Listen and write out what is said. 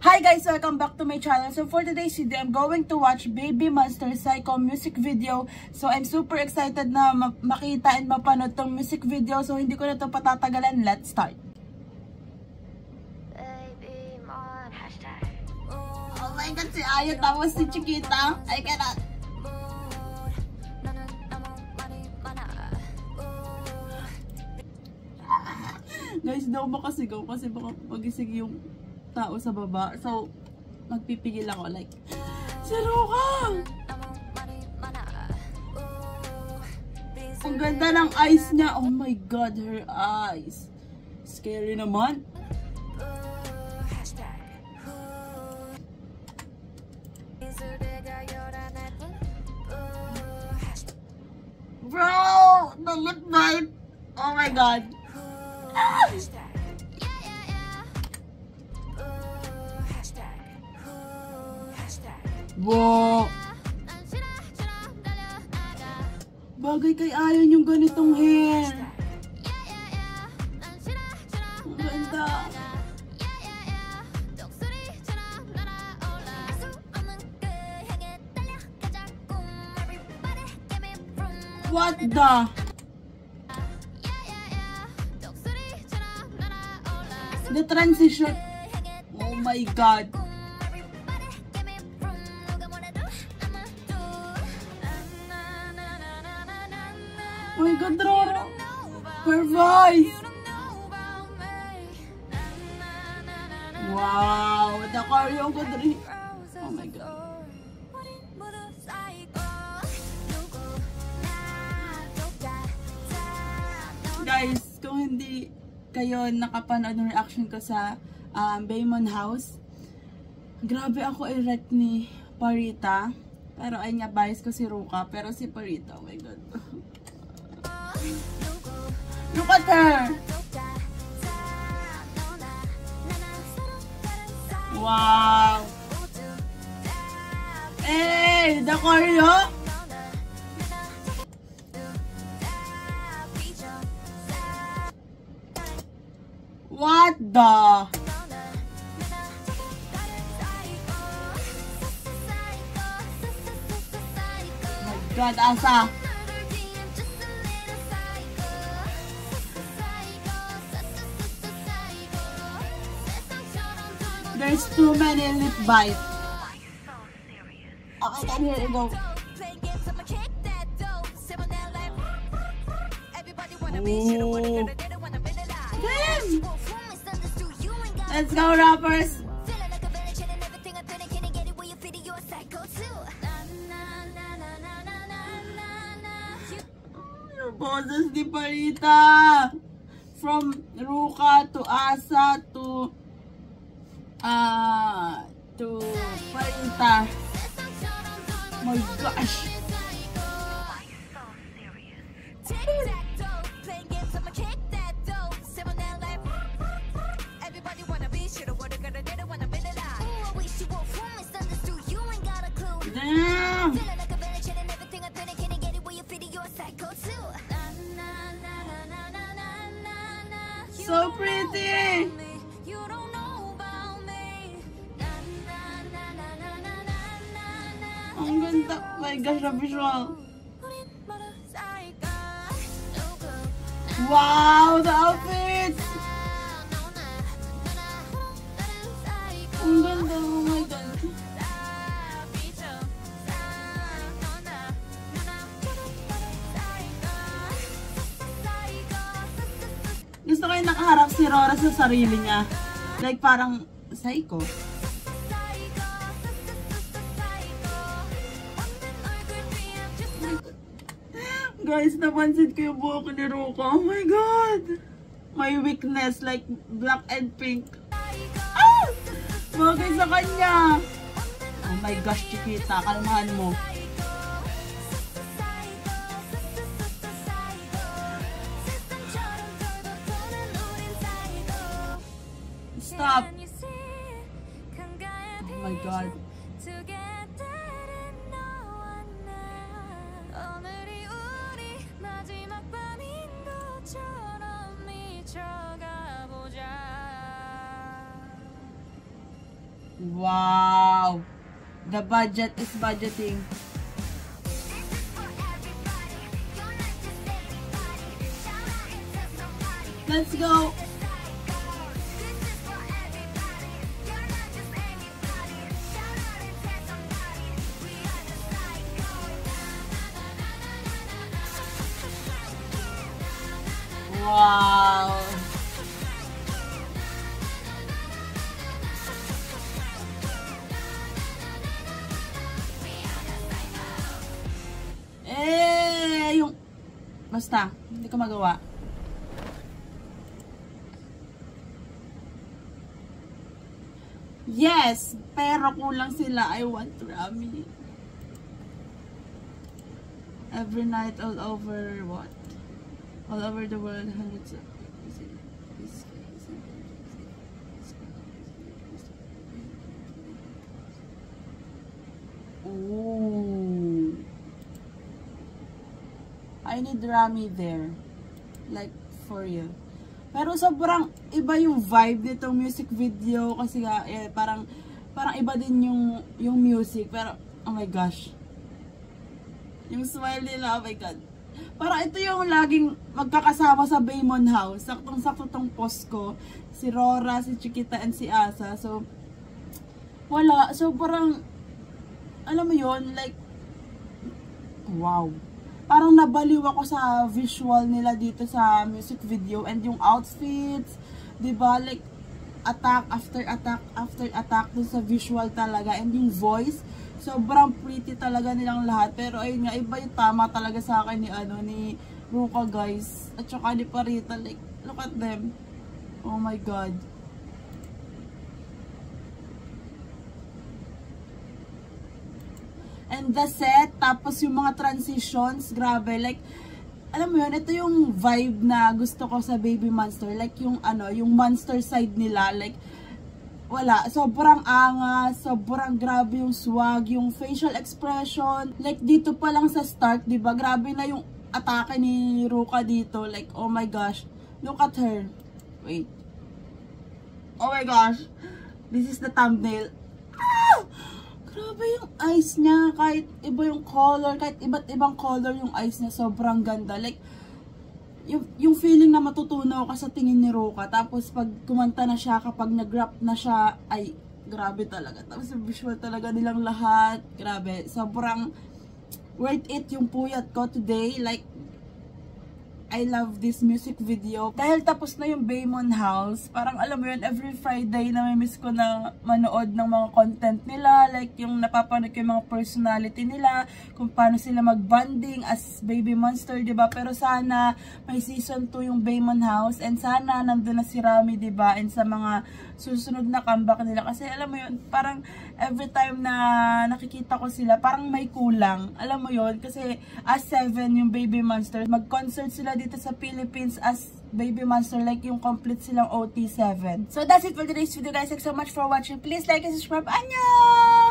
Hi guys! Welcome back to my channel. So for today's video, I'm going to watch Baby Monster Psycho music video. So I'm super excited na makita and mapanood tong music video. So hindi ko na ito patatagalan. Let's start! Oh my god, si Ayo tapos si Chiquita. I cannot. Guys, daw makasigaw kasi baka magising yung tao sa baba. So, magpipigil ako like, si Ruka! Ang ganda ng eyes niya. Oh my god, her eyes. Scary naman. Bro! The lip bite! Oh my god. Ah! Wow! Bagay kay Ayon yung ganitong hair. Ang ganda. What the transition. Oh my god. Oh my god, Roro. Her voice. Wow, the choreo ko dali. Oh my god. Guys, kung hindi kayo nakapanood ng reaction ko sa Baymon House, grabe ako i-rec ni Parita. Pero ay nga, bias ko si Ruka. Pero si Parita, oh my god. Look at her! Wow! Hey! The choreo! What the? Oh my god, Asa! There's too many lip bites. Okay, here you go. Ooh. Let's go, rappers! Your boses ni Parita! From Ruka to Asa to Parita. Oh my gosh! Damn! So pretty! Ang ganda! Oh my gosh, the visual! Wow! The outfits! Ang ganda! Oh my god! Gusto ko yung nakaharap si Rora sa sarili niya. Like parang psycho. Guys, napansin ko yung buhok ni Ruka. Oh my god! My weakness, like black and pink. Ah! Bagay sa kanya. Oh my gosh, Chiquita, kalmahan mo. Stop. Oh my god. Wow! The budget is budgeting. Let's go! Wow! Yung... Basta, hindi ko magawa. Yes! Pero kulang sila. I want Rami. Every night all over what? All over the world, hundreds of... Ooh. I need Rami there. Like, for you. Pero sobrang iba yung vibe nitong music video. Kasi nga, parang iba din yung music. Pero, oh my gosh. Yung smile nila, oh my god. Parang ito yung laging magkakasama sa Baymon House. Saktong-sakto tong post ko. Si Rora, si Chiquita, and si Asa. So, wala. So, parang, alam mo yun, like, wow. Parang nabaliw ako sa visual nila dito sa music video. And yung outfits, diba? Like, attack after attack after attack dun sa visual talaga. And yung voice, sobrang pretty talaga nilang lahat. Pero ayun nga, iba yung tama talaga sa akin ni Ruka, guys. At saka ni Parita. Like, look at them. Oh my god. And the set, tapos yung mga transitions, grabe. Like, alam mo yun, ito yung vibe na gusto ko sa Baby Monster. Like, yung yung monster side nila. Like, wala, sobrang angas, sobrang grabe yung swag, yung facial expression. Like, dito pa lang sa start, diba? Grabe na yung atake ni Ruka dito. Like, oh my gosh. Look at her. Wait. Oh my gosh. This is the thumbnail. Ah! Grabe yung eyes niya. Kahit iba yung color, kahit iba't ibang color yung eyes niya. Sobrang ganda. Like, yung feeling na matutunaw ka sa tingin ni Ruka. Tapos pag kumanta na siya, kapag nag-rap na siya, ay grabe talaga. Tapos yung visual talaga nilang lahat. Grabe. Sobrang worth it yung puyat ko today. Like, I love this music video. Dahil tapos na yung Baymon House, parang alam mo yun, every Friday na may miss ko na manood ng mga content nila. Like yung napapanood ko yung mga personality nila, kung paano sila mag-bonding as Baby Monster, diba? Pero sana may season 2 yung Baymon House, and sana nandun na si Rami, diba? And sa mga susunod na comeback nila. Kasi alam mo yun, parang every time na nakikita ko sila, parang may kulang. Alam mo yun, kasi as 7 yung Baby Monster, mag-concert sila dito sa Philippines as Baby Monster, like yung complete silang OT7. So that's it for today's video, guys. Thanks so much for watching. Please like and subscribe. Annyeong!